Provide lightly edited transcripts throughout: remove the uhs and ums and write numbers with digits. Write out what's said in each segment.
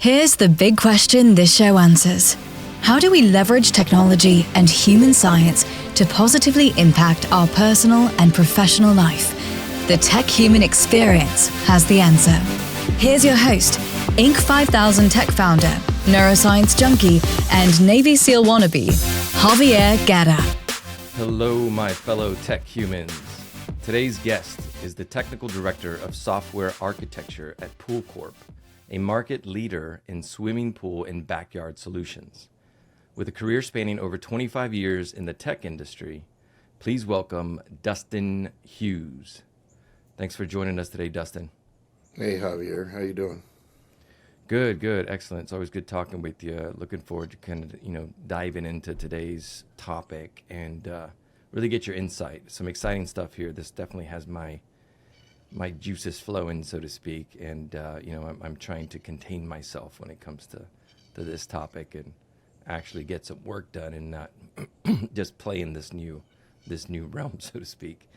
Here's the big question this show answers. How do we leverage technology and human science to positively impact our personal and professional life? The Tech Human Experience has the answer. Here's your host, Inc. 5000 tech founder, neuroscience junkie, and Navy SEAL wannabe, Javier Guerra. Hello, my fellow tech humans. Today's guest is the technical director of software architecture at POOLCORP, a market leader in swimming pool and backyard solutions. With a career spanning over 25 years in the tech industry, please welcome Dustin Hughes. Thanks for joining us today, Dustin. Hey, Javier. How you doing? Good. Excellent. It's always good talking with you. Looking forward to kind of, diving into today's topic and really get your insight. Some exciting stuff here. This definitely has my juices flowing, so to speak. And, I'm trying to contain myself when it comes to this topic and actually get some work done and not just play in this new realm, so to speak.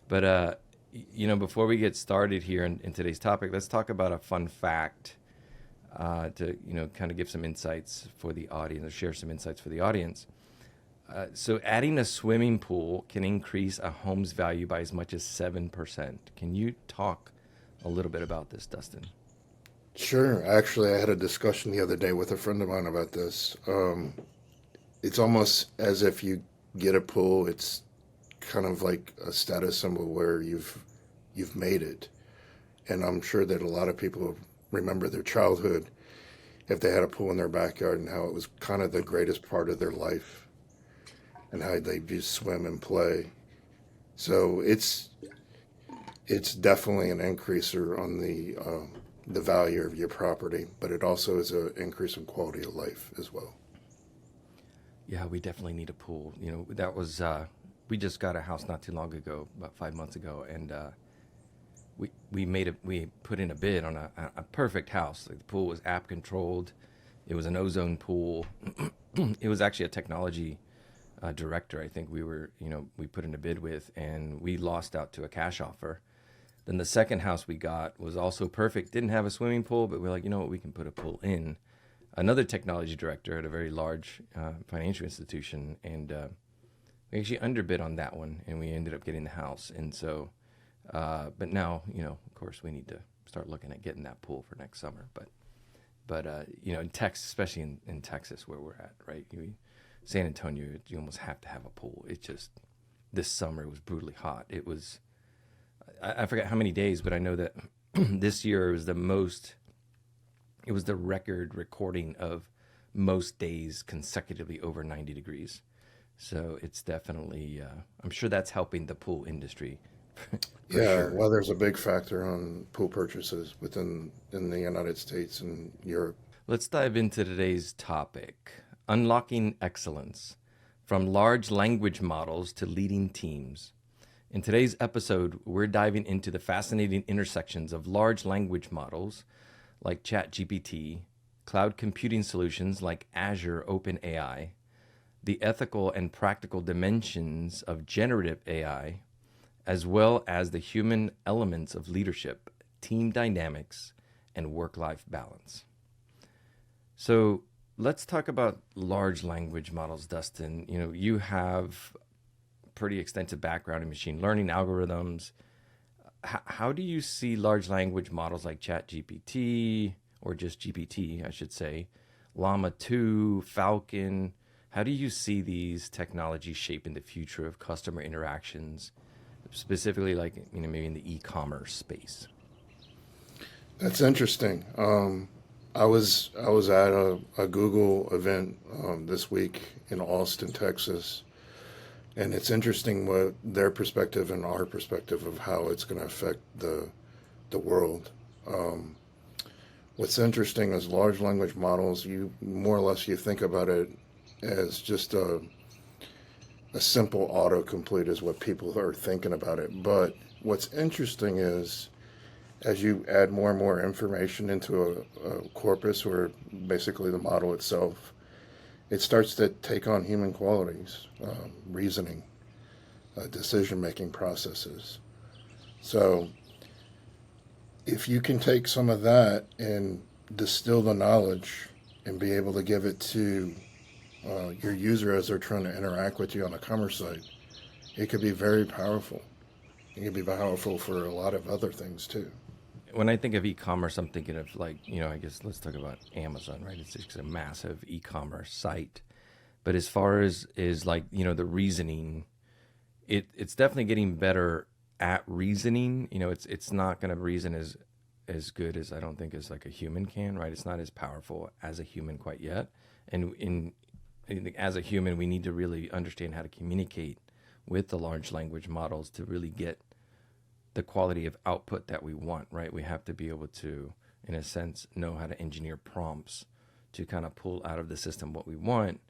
But, before we get started here in today's topic, let's talk about a fun fact to, kind of give some insights for the audience, or share some insights for the audience. So adding a swimming pool can increase a home's value by as much as 7%. Can you talk a little bit about this, Dustin? Sure. Actually, I had a discussion the other day with a friend of mine about this. It's almost as if you get a pool, it's kind of like a status symbol where you've made it. And I'm sure that a lot of people remember their childhood if they had a pool in their backyard and how it was kind of the greatest part of their life and how they just swim and play. So it's definitely an increaser on the value of your property, but it also is an increase in quality of life as well. Yeah, we definitely need a pool. That was we just got a house not too long ago, about 5 months ago, and we put in a bid on a perfect house. Like, the pool was app controlled. It was an ozone pool. It was actually a technology director, I think we put in a bid with, and we lost out to a cash offer. Then the second house we got was also perfect. Didn't have a swimming pool, but we're like, you know what, we can put a pool in. Another technology director at a very large financial institution, and we actually underbid on that one, and we ended up getting the house. And so, but now, of course, we need to start looking at getting that pool for next summer. But in Texas, especially in Texas where we're at, right? San Antonio, you almost have to have a pool. It's just, this summer it was brutally hot. It was, I forget how many days, but I know that this year it was the record recording of most days consecutively over 90 degrees. So it's definitely, I'm sure that's helping the pool industry. Sure. Well, there's a big factor on pool purchases in the United States and Europe. Let's dive into today's topic. Unlocking excellence, from large language models to leading teams. In today's episode, we're diving into the fascinating intersections of large language models like ChatGPT, cloud computing solutions like Azure OpenAI, the ethical and practical dimensions of generative AI, as well as the human elements of leadership, team dynamics, and work-life balance. So, let's talk about large language models, Dustin. You have pretty extensive background in machine learning algorithms. How do you see large language models like ChatGPT, or just GPT, I should say, Llama 2, Falcon? How do you see these technologies shaping the future of customer interactions, specifically like, maybe in the e-commerce space? That's interesting. I was at a Google event this week in Austin, Texas, and it's interesting what their perspective and our perspective of how it's going to affect the world. What's interesting is large language models. You more or less you think about it as just a simple autocomplete is what people are thinking about it. But what's interesting is, as you add more and more information into a corpus, or basically the model itself, it starts to take on human qualities, reasoning, decision-making processes. So if you can take some of that and distill the knowledge and be able to give it to your user as they're trying to interact with you on a commerce site, it could be very powerful. It can be powerful for a lot of other things too. When I think of e-commerce, I'm thinking of like, I guess let's talk about Amazon, right? It's just a massive e-commerce site. But as far as is like, the reasoning, it's definitely getting better at reasoning. It's not going to reason as good as, I don't think, as like a human can, right? It's not as powerful as a human quite yet. And as a human, we need to really understand how to communicate with the large language models to really get the quality of output that we want, right? We have to be able to, in a sense, know how to engineer prompts to kind of pull out of the system what we want.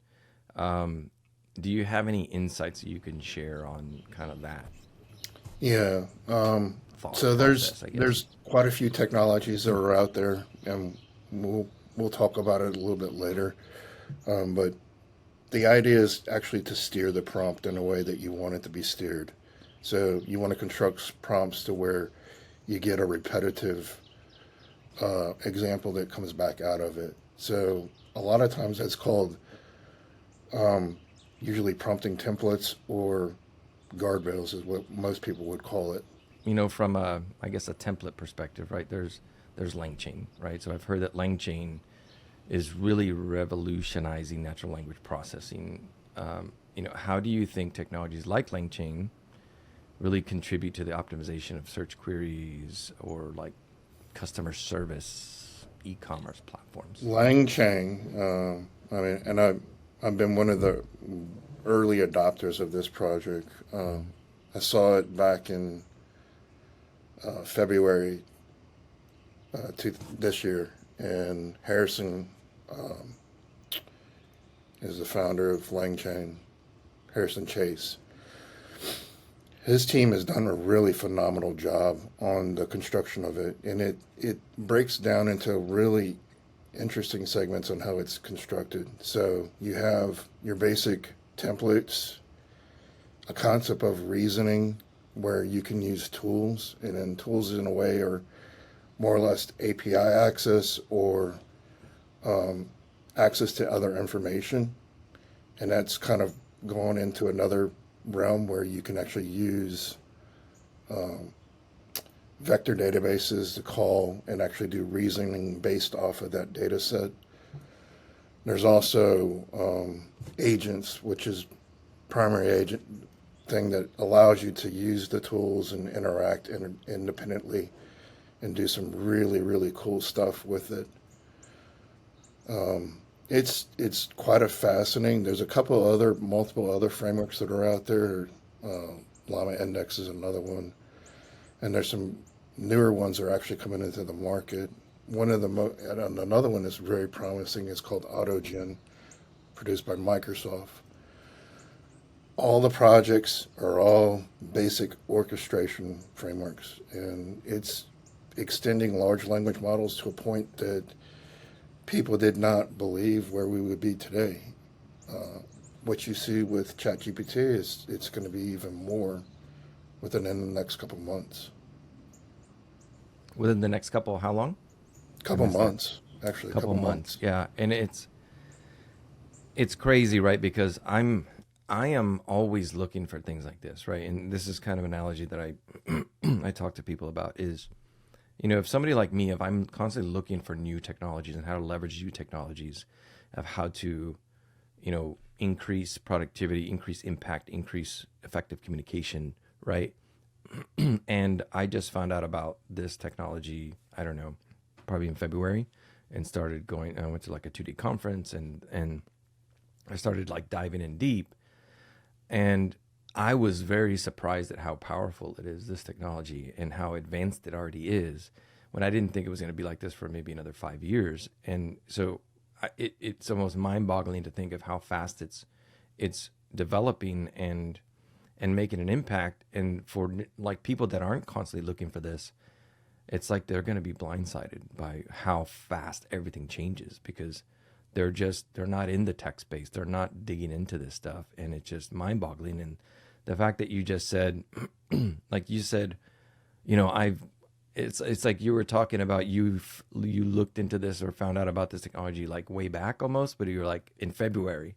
Do you have any insights that you can share on kind of that? Yeah. So there's quite a few technologies that are out there, and we'll talk about it a little bit later. But the idea is actually to steer the prompt in a way that you want it to be steered. So you want to construct prompts to where you get a repetitive example that comes back out of it. So a lot of times that's called usually prompting templates, or guardrails is what most people would call it. From I guess a template perspective, right? There's LangChain, right? So I've heard that LangChain is really revolutionizing natural language processing. How do you think technologies like LangChain really contribute to the optimization of search queries or like customer service e-commerce platforms? LangChain, and I've been one of the early adopters of this project. I saw it back in February this year, and Harrison is the founder of LangChain, Harrison Chase. His team has done a really phenomenal job on the construction of it, and it breaks down into really interesting segments on how it's constructed. So you have your basic templates, a concept of reasoning where you can use tools, and then tools in a way are more or less API access or access to other information. And that's kind of gone into another realm where you can actually use vector databases to call and actually do reasoning based off of that data set. There's also agents, which is primary agent thing that allows you to use the tools and interact independently and do some really, really cool stuff with it. It's quite a fascinating. There's multiple other frameworks that are out there. Llama Index is another one, and there's some newer ones that are actually coming into the market. And another one that's very promising is called AutoGen, produced by Microsoft. All the projects are all basic orchestration frameworks, and it's extending large language models to a point that people did not believe where we would be today. What you see with ChatGPT is it's going to be even more within the next couple months. Within the next couple, how long? Couple months, actually. Couple months, yeah. And it's crazy, right? Because I am always looking for things like this, right? And this is kind of an analogy that I talk to people about is, if somebody like me, if I'm constantly looking for new technologies and how to leverage new technologies, of how to, increase productivity, increase impact, increase effective communication, right? And I just found out about this technology, I don't know, probably in February, and started going, I went to like a 2-day conference and I started like diving in deep. And I was very surprised at how powerful it is, this technology, and how advanced it already is, when I didn't think it was going to be like this for maybe another 5 years. And so it's almost mind-boggling to think of how fast it's developing and making an impact. And for like people that aren't constantly looking for this, it's like they're going to be blindsided by how fast everything changes, because they're not in the tech space. They're not digging into this stuff. And it's just mind boggling. And the fact that you just said, like you said, it's like you were talking about you looked into this or found out about this technology like way back almost, but you're like in February,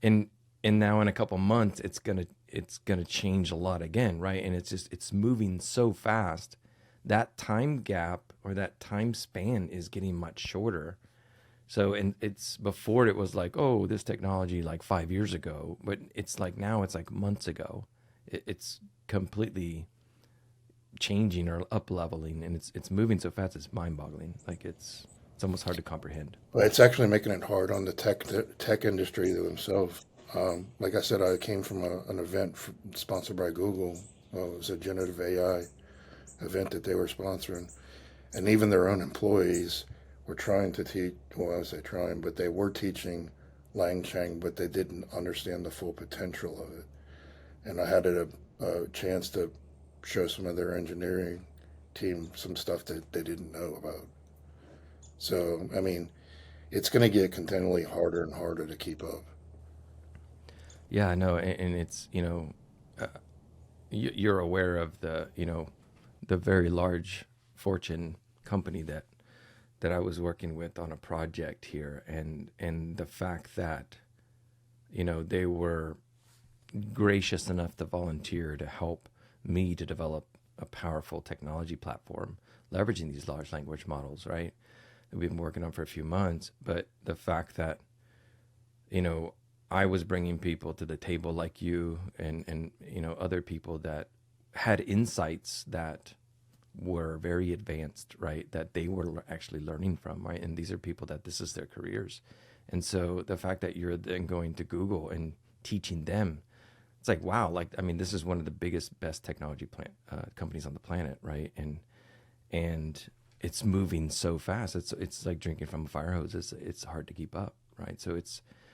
and now in a couple months it's gonna change a lot again, right? And it's moving so fast. That time gap or that time span is getting much shorter. So, and it's before it was like, oh, this technology like 5 years ago, but it's like now it's like months ago. It's completely changing or up leveling, and it's moving so fast. It's mind boggling. Like it's almost hard to comprehend. But it's actually making it hard on the tech industry themselves. Like I said, I came from an event sponsored by Google. It was a generative AI event that they were sponsoring, and even their own employees were trying to teach. Well, I say trying, but they were teaching Langchang, but they didn't understand the full potential of it. And I had a chance to show some of their engineering team some stuff that they didn't know about. So, I mean, it's going to get continually harder and harder to keep up. Yeah, I know, and it's uh, you're aware of the very large Fortune company that I was working with on a project here, and the fact that they were gracious enough to volunteer to help me to develop a powerful technology platform leveraging these large language models, right? That we've been working on for a few months. But the fact that, I was bringing people to the table like you and other people that had insights that were very advanced, right? That they were actually learning from, right? And these are people that this is their careers. And so the fact that you're then going to Google and teaching them, it's like, wow, like, I mean, this is one of the biggest, best technology companies on the planet, right? And it's moving so fast. It's like drinking from a fire hose. It's hard to keep up, right? So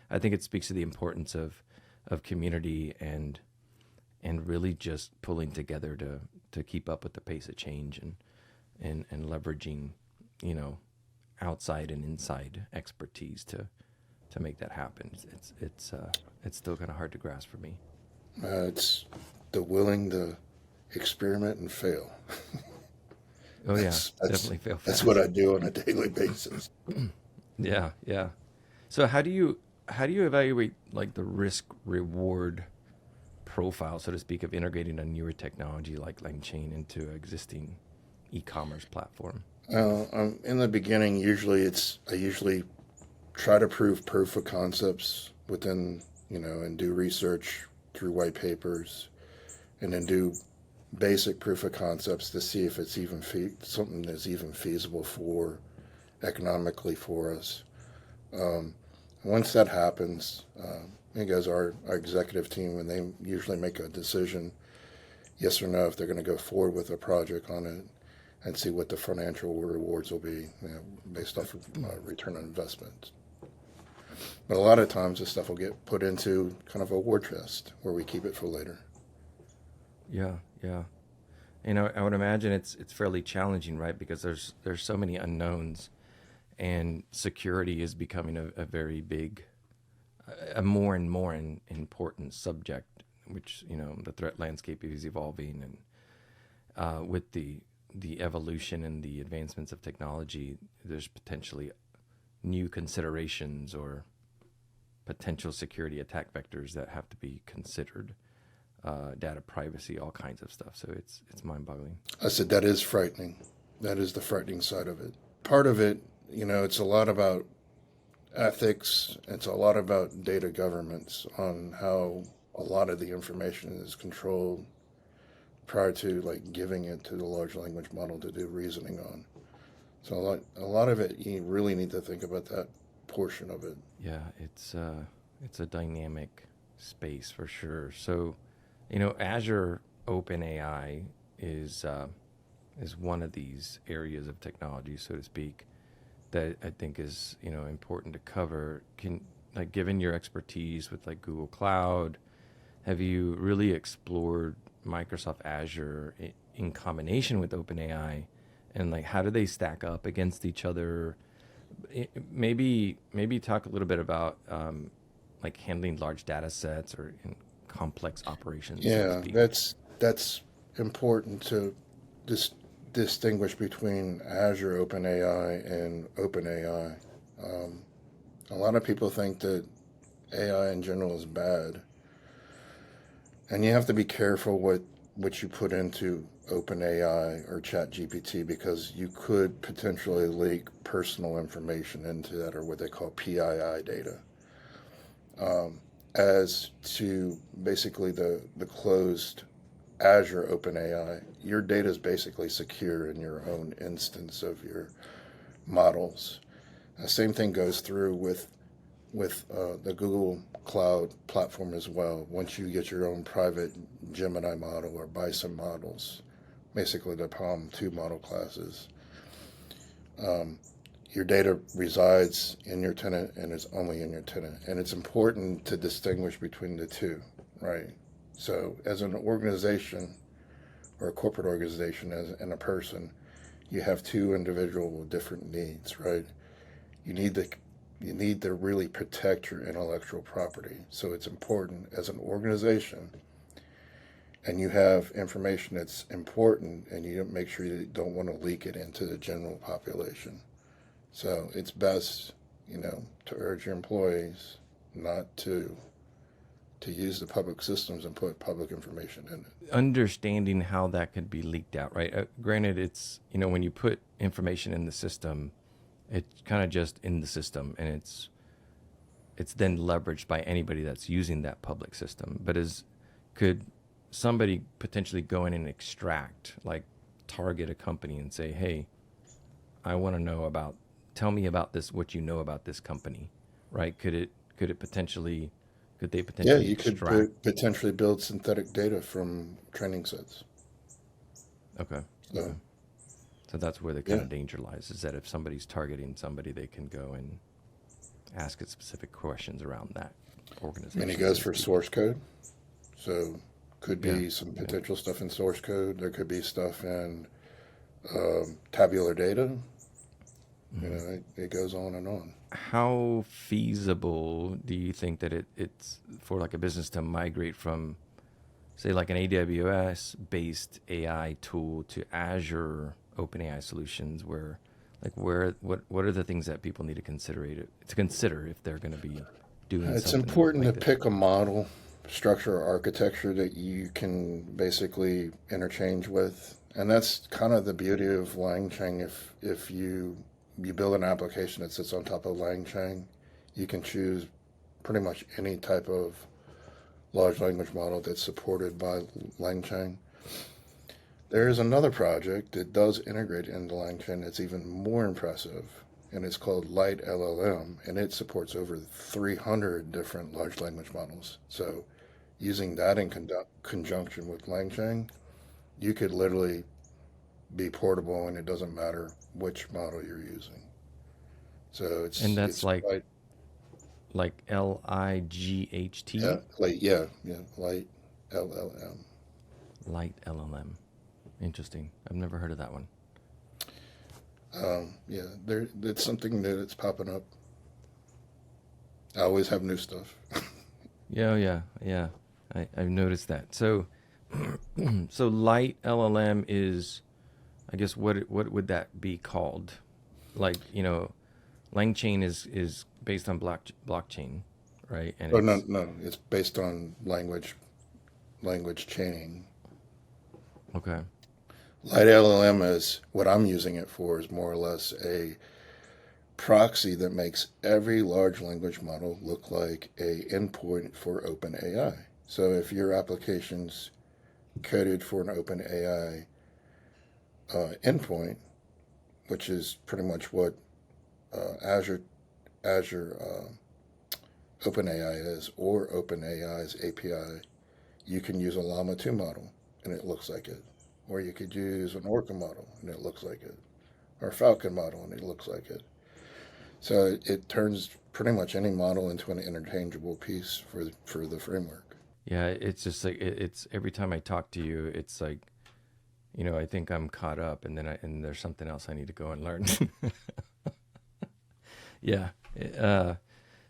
I think it speaks to the importance of community and really just pulling together to keep up with the pace of change and leveraging, outside and inside expertise to make that happen. It's still kind of hard to grasp for me. It's the willing to experiment and fail. Oh yeah, That's definitely fail that's what fast. I do on a daily basis. Yeah, yeah. So how do you evaluate like the risk reward profile, so to speak, of integrating a newer technology like LangChain into an existing e-commerce platform? In the beginning, I usually try to proof of concepts within, and do research through white papers, and then do basic proof of concepts to see if it's even something that's even feasible for economically for us. Um, Once that happens, it goes our executive team, and they usually make a decision, yes or no, if they're going to go forward with a project on it, and see what the financial rewards will be, based off of return on investment. But a lot of times, this stuff will get put into kind of a war chest where we keep it for later. Yeah, yeah. I would imagine it's fairly challenging, right? Because there's so many unknowns, and security is becoming a very big, a more and more important subject, which the threat landscape is evolving, and with the evolution and the advancements of technology, there's potentially new considerations or potential security attack vectors that have to be considered. Data privacy, all kinds of stuff. So it's mind-boggling. I said that is frightening. That is the frightening side of it. Part of it, it's a lot about ethics. It's a lot about data governance on how a lot of the information is controlled prior to like giving it to the large language model to do reasoning on. So a lot of it, you really need to think about that portion of it. Yeah, it's a dynamic space for sure. So, Azure OpenAI is one of these areas of technology, so to speak, that I think is important to cover. Like, given your expertise with like Google Cloud, have you really explored Microsoft Azure in combination with OpenAI, and like how do they stack up against each other? Maybe talk a little bit about like handling large data sets or complex operations, so to Yeah, speak. that's important to just distinguish between Azure OpenAI and OpenAI. A lot of people think that AI in general is bad, and you have to be careful what you put into OpenAI or ChatGPT because you could potentially leak personal information into that, or what they call PII data. As to basically the closed Azure OpenAI, your data is basically secure in your own instance of your models. The same thing goes through with the Google Cloud platform as well. Once you get your own private Gemini model or Bison models, basically the Palm 2 model classes, your data resides in your tenant and is only in your tenant. And it's important to distinguish between the two, right? So as an organization or a corporate organization and a person, you have two individual with different needs, right? You need to really protect your intellectual property. So it's important as an organization, and you have information that's important, and you make sure you don't want to leak it into the general population. So it's best, to urge your employees not to use the public systems and put public information in it. Understanding how that could be leaked out, right? Granted, it's, when you put information in the system, it's kind of just in the system, and it's then leveraged by anybody that's using that public system. But could somebody potentially go in and extract, like target a company and say, hey, I want to know tell me about this, what you know about this company, right? Could they potentially You extract? could potentially build synthetic data from training sets. Okay. So, Okay. So that's where the kind of danger lies, is that if somebody's targeting somebody, they can go and ask it specific questions around that organization. And it goes for source code. So could be some potential stuff in source code. There could be stuff in tabular data. It goes on and on. How feasible do you think that it's for like a business to migrate from, say, like an AWS-based AI tool to Azure OpenAI solutions, what are the things that people need to consider if they're going to be doing It's something important like to this? pick a model, structure, or architecture that you can basically interchange with. And that's kind of the beauty of LangChain. If you build an application that sits on top of LangChain, you can choose pretty much any type of large language model that's supported by LangChain. There is another project that does integrate into LangChain that's even more impressive, and it's called Light LLM, and it supports over 300 different large language models. So using that in conjunction with LangChain, you could literally be portable, and it doesn't matter which model you're using. So And that's it's like quite, LIGHT? Light LLM. Light LLM. Interesting. I've never heard of that one. It's something new that's popping up. I always have new stuff. Yeah. I've noticed that. So, so Light LLM is, I guess, what would that be called? Like, LangChain is based on blockchain, right? And No, it's based on language chaining. Okay. Light LLM is what I'm using it for, is more or less a proxy that makes every large language model look like a endpoint for OpenAI. So if your application's coded for an OpenAI endpoint, which is pretty much what Azure OpenAI is, or OpenAI's API, you can use a Llama 2 model and it looks like it. Or you could use an Orca model and it looks like it. Or a Falcon model and it looks like it. So it turns pretty much any model into an interchangeable piece for the framework. Yeah, it's just like it's every time I talk to you, it's like, I think I'm caught up, and then and there's something else I need to go and learn. Yeah.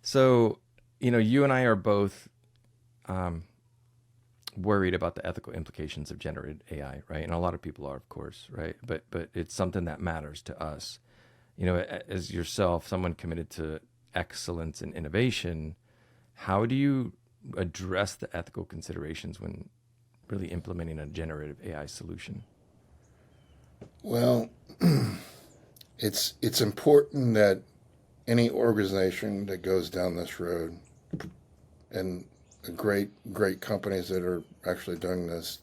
So, you and I are both worried about the ethical implications of generative AI, right? And a lot of people are, of course, right? But it's something that matters to us. As yourself, someone committed to excellence and innovation, how do you address the ethical considerations when really implementing a generative AI solution? Well, it's important that any organization that goes down this road, and the great companies that are actually doing this,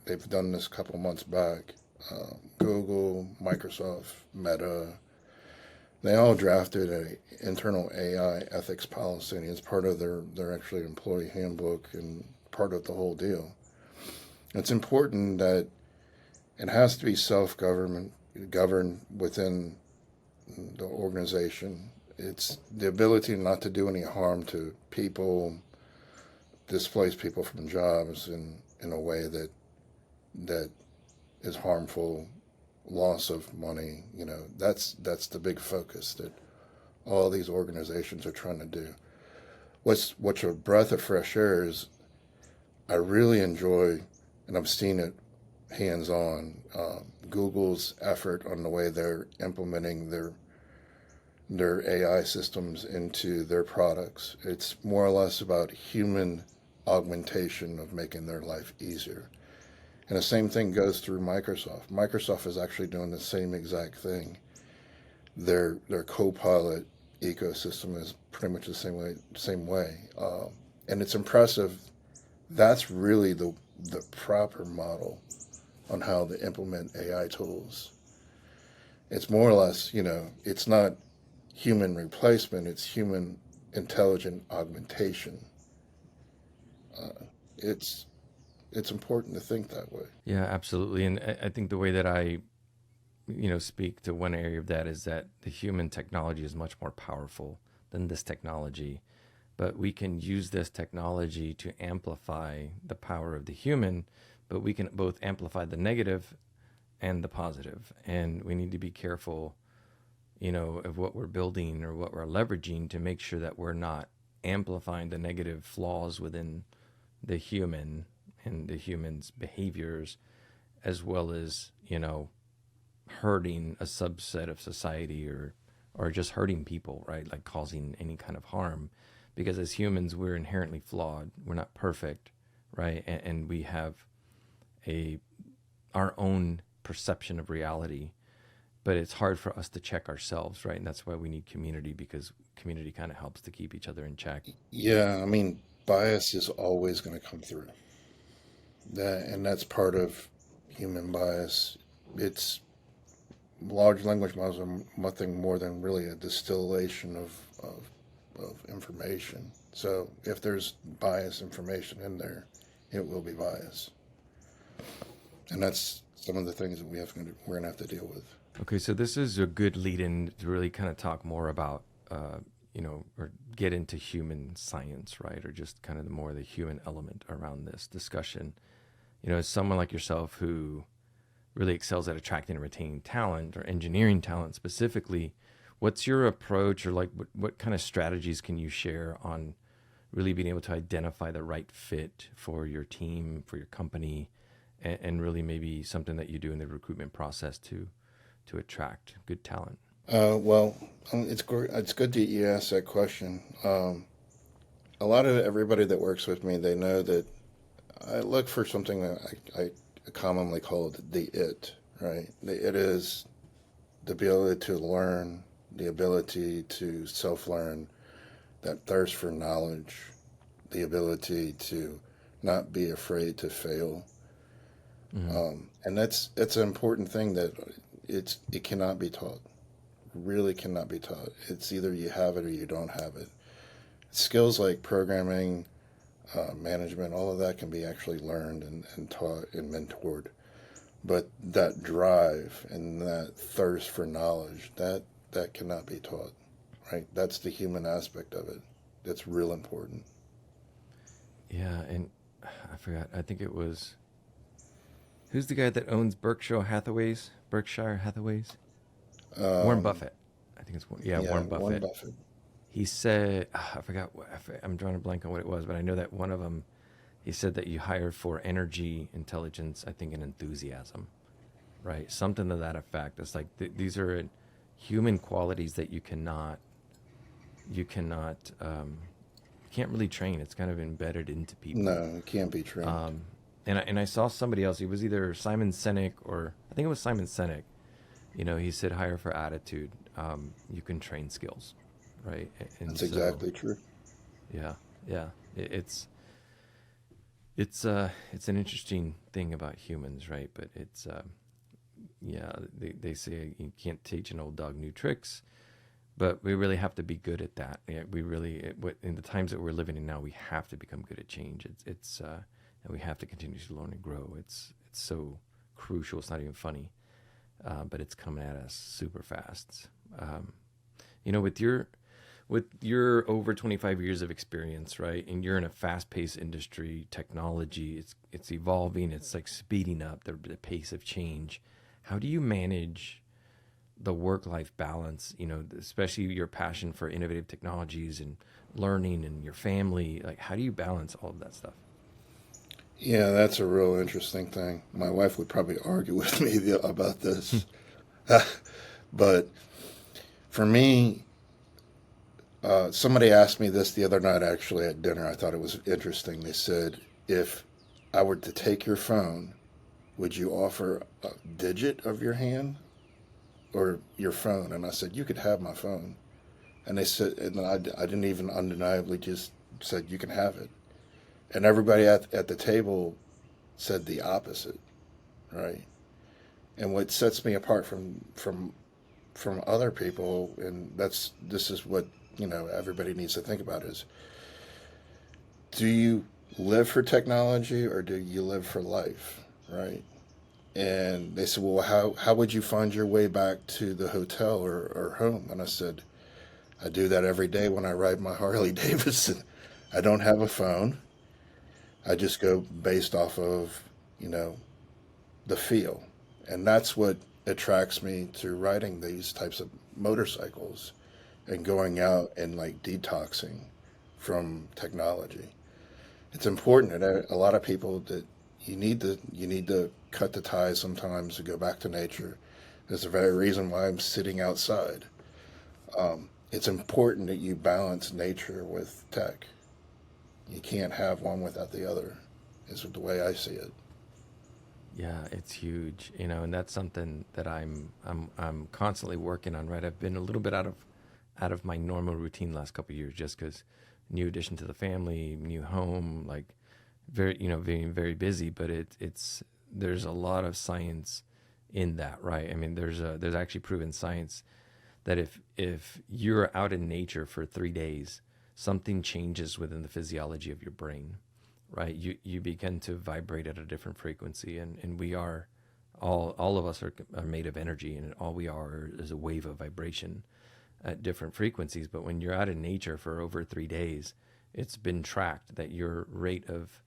they've done this a couple months back. Google, Microsoft, Meta, they all drafted a internal AI ethics policy, and it's part of their actually employee handbook and part of the whole deal. It's important that it has to be governed within the organization. It's the ability not to do any harm to people, displace people from jobs in a way that is harmful, loss of money. That's the big focus that all these organizations are trying to do. What's a breath of fresh air is I really enjoy, and I've seen it hands on, Google's effort on the way they're implementing their AI systems into their products. It's more or less about human augmentation of making their life easier. And the same thing goes through Microsoft. Microsoft is actually doing the same exact thing. Their Copilot ecosystem is pretty much the same way, and it's impressive. That's really the proper model on how to implement AI tools. It's more or less, it's not human replacement, it's human intelligent augmentation. It's important to think that way. Yeah, absolutely. And I think the way that I, speak to one area of that is that the human technology is much more powerful than this technology. But we can use this technology to amplify the power of the human, but we can both amplify the negative and the positive. And we need to be careful, of what we're building or what we're leveraging to make sure that we're not amplifying the negative flaws within the human and the human's behaviors, as well as, hurting a subset of society or just hurting people, right? Like causing any kind of harm. Because as humans, we're inherently flawed. We're not perfect, right? And we have our own perception of reality, but it's hard for us to check ourselves, right? And that's why we need community, because community kind of helps to keep each other in check. Yeah, I mean, bias is always going to come through. And that's part of human bias. It's large language models are nothing more than really a distillation of information. So if there's biased information in there, it will be bias. And that's some of the things that we're going to have to deal with. Okay, so this is a good lead-in to really kind of talk more about, or get into human science, right? Or just kind of the human element around this discussion. As someone like yourself who really excels at attracting and retaining talent, or engineering talent specifically, what's your approach, or like what kind of strategies can you share on really being able to identify the right fit for your team, for your company, and really maybe something that you do in the recruitment process to attract good talent? It's good that you asked that question. A lot of everybody that works with me, they know that I look for something that I commonly call the it, right? The it is the ability to learn, the ability to self-learn, that thirst for knowledge, the ability to not be afraid to fail. And that's an important thing that it cannot be taught. Really cannot be taught. It's either you have it or you don't have it. Skills like programming, management, all of that can be actually learned and taught and mentored. But that drive and that thirst for knowledge, that cannot be taught, right? That's the human aspect of it. That's real important. Yeah, and I forgot. I think it was, who's the guy that owns Berkshire Hathaways? Warren Buffett. I think it's Warren Buffett. Warren Buffett. He said, I forgot. I'm drawing a blank on what it was, but I know that one of them he said that you hire for energy, intelligence, I think, and enthusiasm, right? Something to that effect. It's like these are human qualities that you can't really train. It's kind of embedded into people. No, it can't be trained. And I saw somebody else. It was either Simon Sinek, or I think it was Simon Sinek. He said hire for attitude. You can train skills, right? And That's so, exactly true. yeah, yeah. It's an interesting thing about humans, right? But it's yeah. They say you can't teach an old dog new tricks, but we really have to be good at that. Yeah, we really, in the times that we're living in now, we have to become good at change. And we have to continue to learn and grow. It's so crucial. It's not even funny, but it's coming at us super fast. With your over 25 years of experience, right? And you're in a fast-paced industry, technology, it's evolving. It's like speeding up the pace of change. How do you manage the work-life balance, especially your passion for innovative technologies and learning and your family? Like, how do you balance all of that stuff? Yeah, that's a real interesting thing. My wife would probably argue with me about this. But for me, somebody asked me this the other night actually at dinner. I thought it was interesting. They said, if I were to take your phone, would you offer a digit of your hand or your phone? And I said, you could have my phone. And they said, and then I didn't even undeniably just said, you can have it. And everybody at the table said the opposite, right? And what sets me apart from other people, and this is what everybody needs to think about, is, do you live for technology or do you live for life, right? And they said, well, how would you find your way back to the hotel or home? And I said, I do that every day when I ride my Harley Davidson. I don't have a phone. I just go based off of, the feel. And that's what attracts me to riding these types of motorcycles and going out and like detoxing from technology. It's important that a lot of people that you need to cut the ties sometimes to go back to nature. There's the very reason why I'm sitting outside. It's important that you balance nature with tech. You can't have one without the other, is the way I see it. Yeah, it's huge, and that's something that I'm constantly working on. Right, I've been a little bit out of my normal routine the last couple of years, just because new addition to the family, new home, like very being very busy. But it's there's a lot of science in that, right? I mean, there's actually proven science that if you're out in nature for 3 days, something changes within the physiology of your brain, right? You begin to vibrate at a different frequency, and we are all of us are made of energy, and all we are is a wave of vibration at different frequencies. But when you're out in nature for over 3 days, it's been tracked that your rate of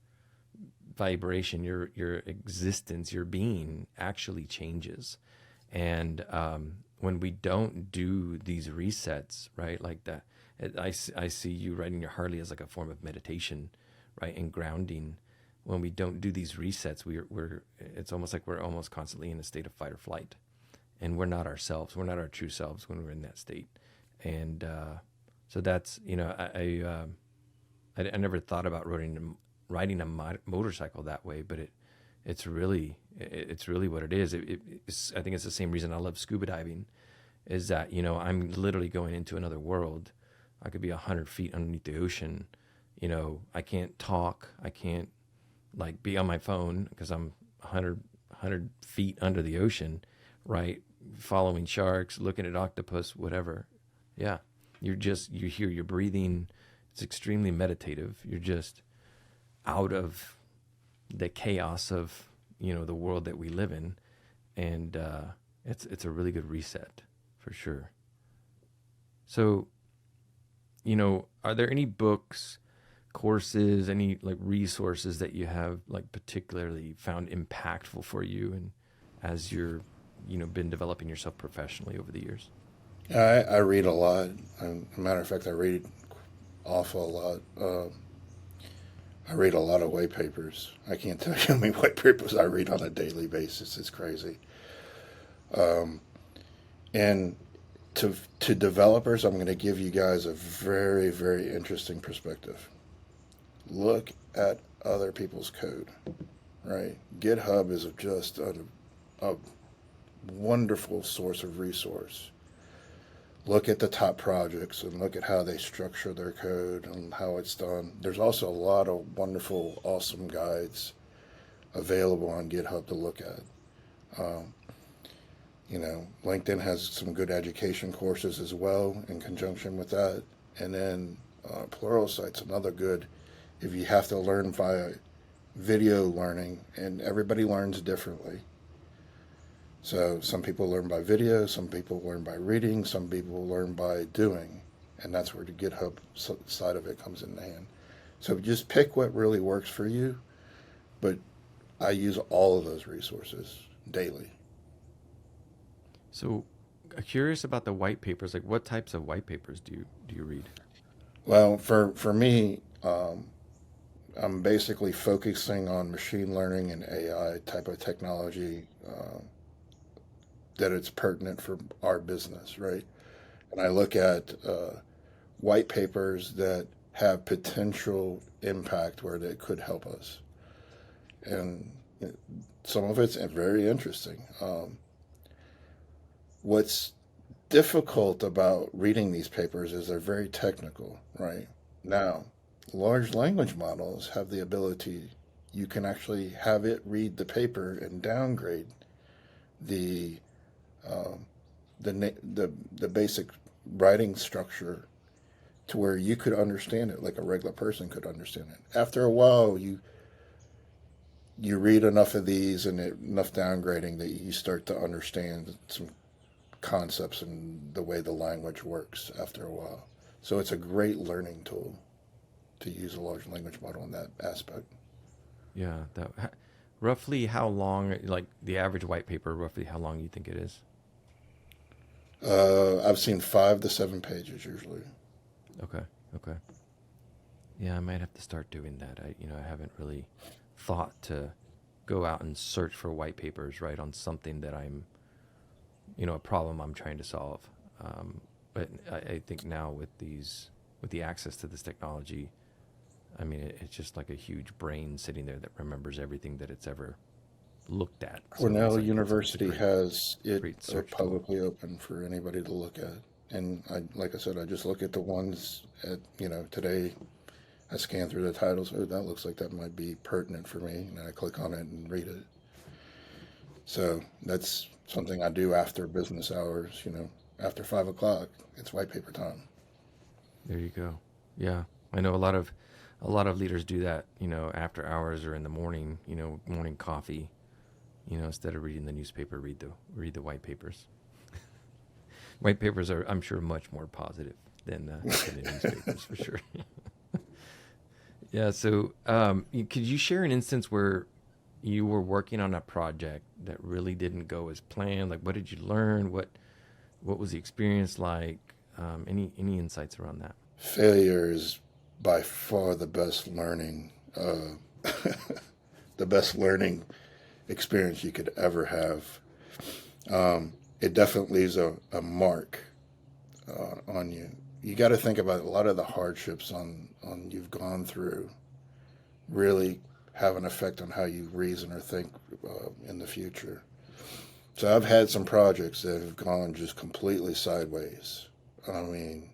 vibration, your existence, your being actually changes. And when we don't do these resets, right, like that, I see you riding your Harley as like a form of meditation, right, and grounding. When we don't do these resets, we're it's almost like we're almost constantly in a state of fight or flight, and we're not ourselves. We're not our true selves when we're in that state. And so that's I never thought about riding a motorcycle that way, but it's really what it is. I think it's the same reason I love scuba diving, is that I'm literally going into another world. I could be 100 feet underneath the ocean. I can't talk. I can't like be on my phone because I'm 100 feet under the ocean, right? Following sharks, looking at octopus, whatever. Yeah, you hear your breathing. It's extremely meditative. You're just out of the chaos of the world that we live in, and it's a really good reset for sure. So, are there any books, courses, any like resources that you have like particularly found impactful for you, and as you're been developing yourself professionally over the years? I read a lot. As a matter of fact, I read awful lot. I read a lot of white papers. I can't tell you how many white papers I read on a daily basis. It's crazy. And to developers, I'm going to give you guys a very, very interesting perspective. Look at other people's code, right? GitHub is just a wonderful source of resource. Look at the top projects and look at how they structure their code and how it's done. There's also a lot of wonderful, awesome guides available on GitHub to look at. LinkedIn has some good education courses as well in conjunction with that. And then Pluralsight's another good, if you have to learn via video learning, and everybody learns differently. So some people learn by video, some people learn by reading, some people learn by doing. And that's where the GitHub side of it comes in hand. So just pick what really works for you. But I use all of those resources daily. So, curious about the white papers. Like, what types of white papers do you read? Well, for me, I'm basically focusing on machine learning and AI type of technology that it's pertinent for our business, right? And I look at white papers that have potential impact where they could help us. And some of it's very interesting. What's difficult about reading these papers is they're very technical, right? Now, large language models have the ability, you can actually have it read the paper and downgrade the basic writing structure to where you could understand it like a regular person could understand it. After a while, you read enough of these and enough downgrading that you start to understand some concepts and the way the language works after a while. So it's a great learning tool to use a large language model in that aspect. Yeah, roughly how long, like the average white paper, roughly how long you think it is? I've seen 5 to 7 pages usually. Okay. Yeah, I might have to start doing that. I haven't really thought to go out and search for white papers, right, on something that I'm, a problem I'm trying to solve. But I think now with the access to this technology, I mean, it's just like a huge brain sitting there that remembers everything that it's ever looked at. Cornell University has it publicly tool. open for anybody to look at. And like I said, I just look at the ones at, today I scan through the titles. Oh, that looks like that might be pertinent for me. And I click on it and read it. So that's something I do after business hours, after 5 o'clock, it's white paper time. There you go. Yeah. I know a lot of leaders do that, after hours or in the morning, morning coffee, instead of reading the newspaper, read the white papers. White papers are, I'm sure, much more positive than the newspapers for sure. Yeah. So, could you share an instance where you were working on a project that really didn't go as planned? Like, what did you learn? What was the experience like? Any insights around that? Failure is by far the best learning, the best learning experience you could ever have. It definitely leaves a mark on you. You got to think about a lot of the hardships on you've gone through really have an effect on how you reason or think in the future. So I've had some projects that have gone just completely sideways. I mean,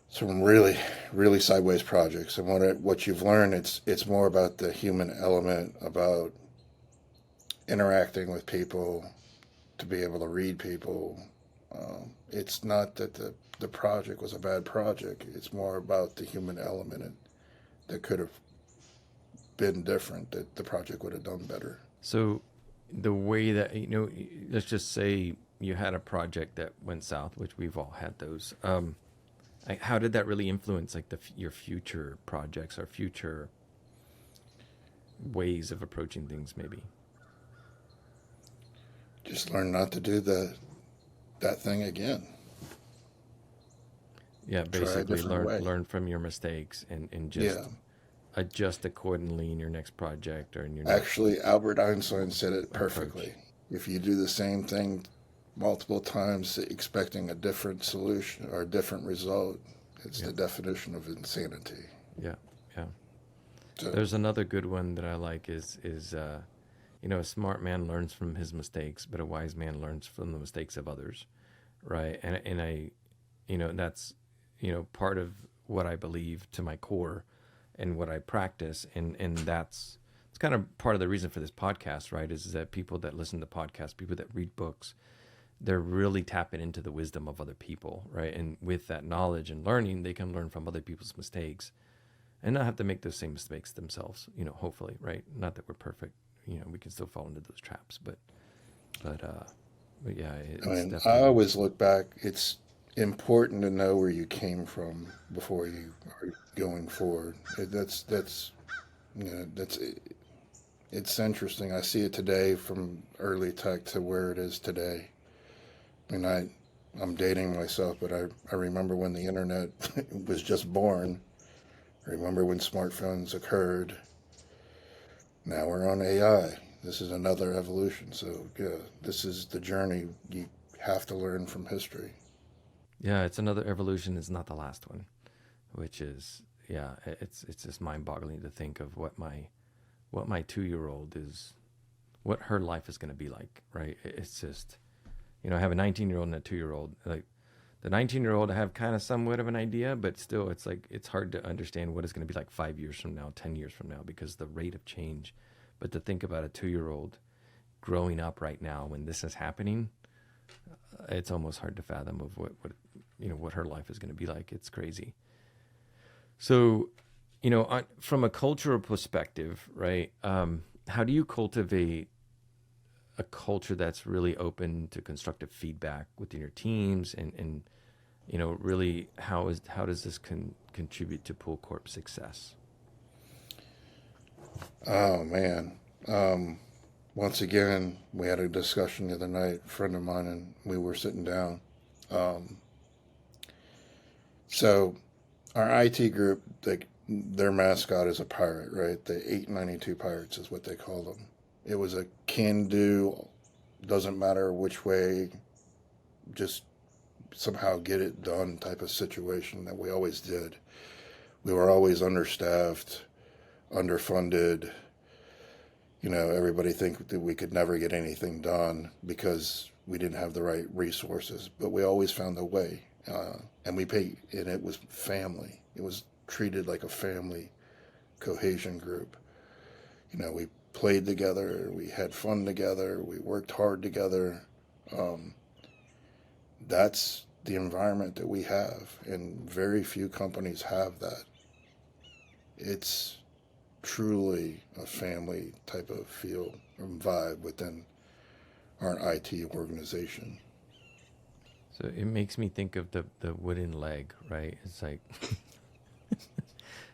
some really, really sideways projects. And what you've learned, it's more about the human element, about interacting with people, to be able to read people. It's not that the project was a bad project. It's more about the human element that could have been different, that the project would have done better. So the way that, let's just say you had a project that went south, which we've all had those. How did that really influence like your future projects or future ways of approaching things maybe? Just learn not to do that thing again. Yeah, try a basically different way. learn from your mistakes and Yeah. just adjust accordingly in your next project or in your next Actually, Albert Einstein said it approach. perfectly. If you do the same thing multiple times expecting a different solution or a different result, it's Yeah, the definition of insanity. yeah, yeah. So, There's another good one that I like is a smart man learns from his mistakes, but a wise man learns from the mistakes of others, right? And I, that's part of what I believe to my core and what I practice, and that's it's kind of part of the reason for this podcast, right? Is that people that listen to podcasts, people that read books, they're really tapping into the wisdom of other people, right? And with that knowledge and learning, they can learn from other people's mistakes and not have to make those same mistakes themselves, hopefully, right? Not that we're perfect, we can still fall into those traps, but yeah, I it's mean, I definitely, always look back. It's important to know where you came from before you are going forward. That's that's it's interesting. I see it today from early tech to where it is today. I mean, I'm dating myself, but I remember when the internet was just born. I remember when smartphones occurred. Now we're on AI. This is another evolution. So yeah, this is the journey you have to learn from history. yeah, it's another evolution. It's not the last one, which is, yeah, it's just mind boggling to think of what my 2 year old is, what her life is going to be like, right? It's just, I have a 19-year-old and a 2 year old. Like the 19-year-old, I have kind of somewhat of an idea, but still, it's like it's hard to understand what it's going to be like 5 years from now, 10 years from now, because the rate of change. But to think about a 2 year old growing up right now when this is happening, it's almost hard to fathom of what her life is going to be like. It's crazy. So, from a cultural perspective, right? How do you cultivate a culture that's really open to constructive feedback within your teams, and really how does this contribute to POOLCORP success? Oh man. Once again, we had a discussion the other night. A friend of mine and we were sitting down. Um, so our IT group, their mascot is a pirate, right? The 892 Pirates is what they call them. It was a can do, doesn't matter which way, just somehow get it done type of situation that we always did. We were always understaffed, underfunded. Everybody think that we could never get anything done because we didn't have the right resources, but we always found a way. And we paid, and it was family. It was treated like a family cohesion group. We played together, we had fun together, we worked hard together. Um, that's the environment that we have, and very few companies have that. It's truly a family type of feel or vibe within our IT organization. So it makes me think of the wooden leg, right? It's like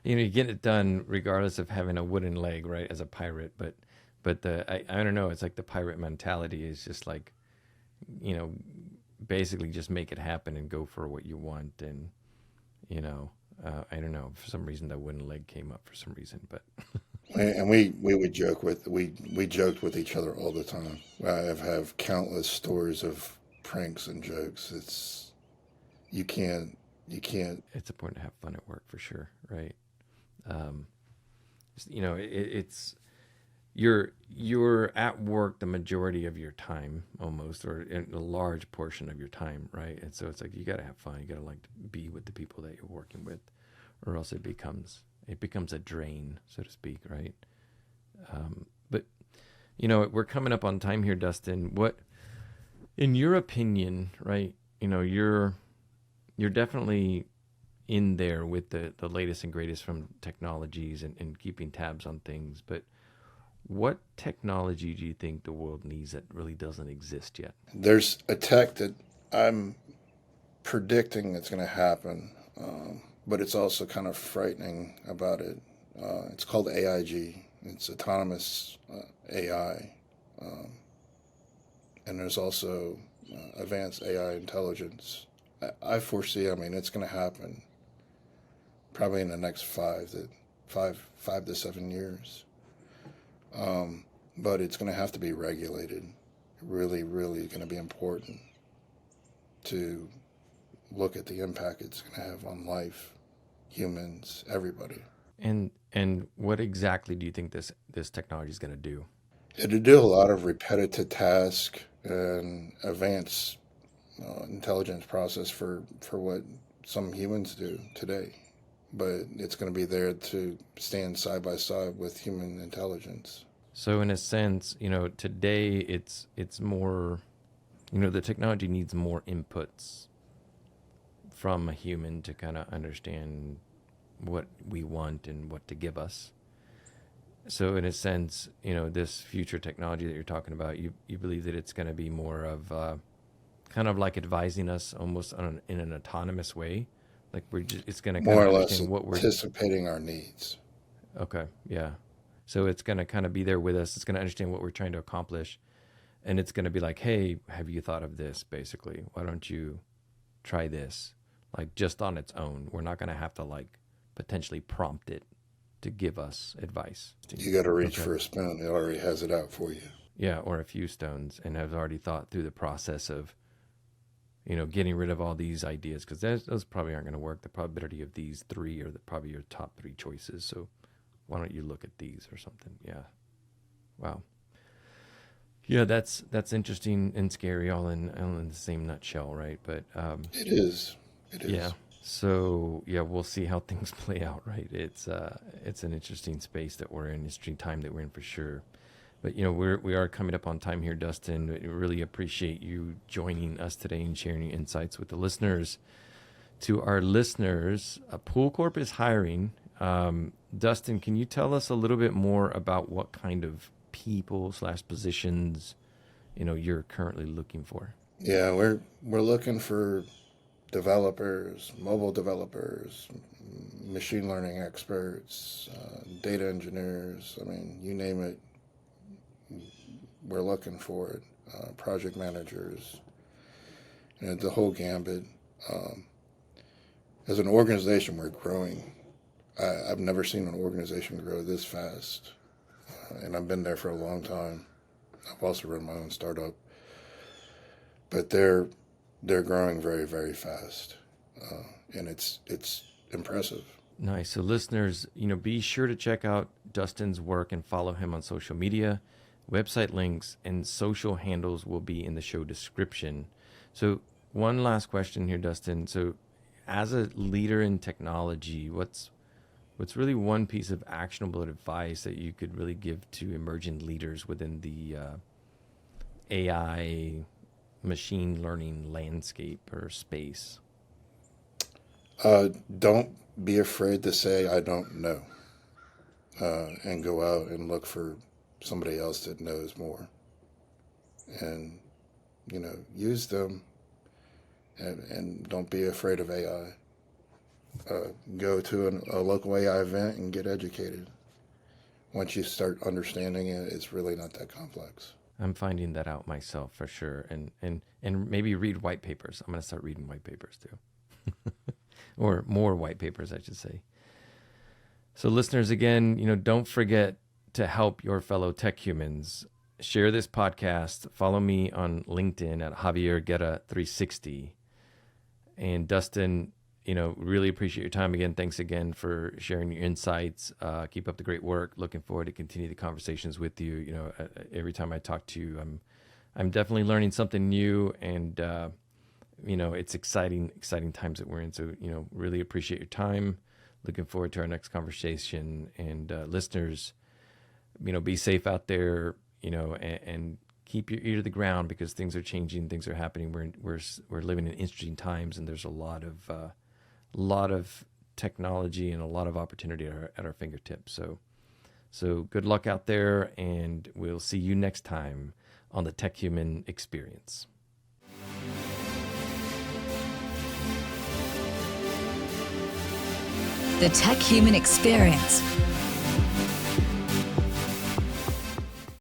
you get it done regardless of having a wooden leg, right? As a pirate, but I don't know. It's like the pirate mentality is just like, you know, basically just make it happen and go for what you want. And you know, I don't know, for some reason that wooden leg came up for some reason, but And we would joke with we joked with each other all the time. I have countless stories of pranks and jokes. It's you can't you can't. it's important to have fun at work for sure, right? Um, it's you're at work the majority of your time almost, or in a large portion of your time, right? And so it's like you got to have fun. You got to like to be with the people that you're working with, or else it becomes a drain, so to speak, right? But we're coming up on time here, Dustin. What, in your opinion, right? You're definitely in there with the latest and greatest from technologies and keeping tabs on things. But what technology do you think the world needs that really doesn't exist yet? There's a tech that I'm predicting that's going to happen, but it's also kind of frightening about it. It's called AIG. It's autonomous AI, um, and there's also advanced AI intelligence. I foresee, I mean, it's going to happen probably in the next 5 to 7 years. But it's going to have to be regulated. Really, really going to be important to look at the impact it's going to have on life, humans, everybody. And what exactly do you think this technology is going to do? It'll do a lot of repetitive tasks and advanced intelligence process for what some humans do today. But it's going to be there to stand side by side with human intelligence. So in a sense, today it's more, the technology needs more inputs from a human to kind of understand what we want and what to give us. So in a sense, this future technology that you're talking about, you believe that it's going to be more of kind of like advising us almost in an autonomous way. Like it's going to kind More of or less understand what we're anticipating our needs. Okay, yeah. So it's going to kind of be there with us. It's going to understand what we're trying to accomplish. And it's going to be like, hey, have you thought of this, basically? Why don't you try this? Like just on its own. We're not going to have to like potentially prompt it to give us advice. You got to reach for a spoon. It already has it out for you. Yeah, or a few stones, and has already thought through the process of, getting rid of all these ideas, because those probably aren't going to work. The probability of these three are probably your top three choices. So why don't you look at these or something? Yeah. Wow. Yeah, that's interesting and scary, all in the same nutshell, right? But It is. yeah. So yeah, we'll see how things play out, right? It's an interesting space that we're in, interesting time that we're in for sure. But we are coming up on time here, Dustin. We really appreciate you joining us today and sharing your insights with the listeners. To our listeners, POOLCORP is hiring. Dustin, can you tell us a little bit more about what kind of people / positions you're currently looking for? Yeah, we're looking for developers, mobile developers, machine learning experts, data engineers. I mean, you name it, we're looking for it. Project managers, the whole gambit. As an organization, we're growing. I've never seen an organization grow this fast, and I've been there for a long time. I've also run my own startup, but they're growing very, very fast, and it's impressive. Nice. So listeners, be sure to check out Dustin's work and follow him on social media. Website links and social handles will be in the show description. So one last question here, Dustin. So as a leader in technology, what's really one piece of actionable advice that you could really give to emerging leaders within the AI machine learning landscape or space? Don't be afraid to say, I don't know, and go out and look for somebody else that knows more. And, use them, and don't be afraid of AI. Go to a local AI event and get educated. Once you start understanding it, it's really not that complex. I'm finding that out myself for sure. And maybe read white papers. I'm going to start reading white papers too. Or more white papers, I should say. So listeners, again, don't forget to help your fellow tech humans. Share this podcast. Follow me on LinkedIn at Javier Guerra 360. And Dustin, really appreciate your time again. Thanks again for sharing your insights. Keep up the great work. Looking forward to continue the conversations with you. Every time I talk to you, I'm definitely learning something new, and it's exciting times that we're in. So really appreciate your time. Looking forward to our next conversation. And listeners, be safe out there. And keep your ear to the ground, because things are changing, things are happening. We're living in interesting times, and there's a lot of technology and a lot of opportunity at our fingertips. So good luck out there, and we'll see you next time on the Tech Human Experience. The Tech Human Experience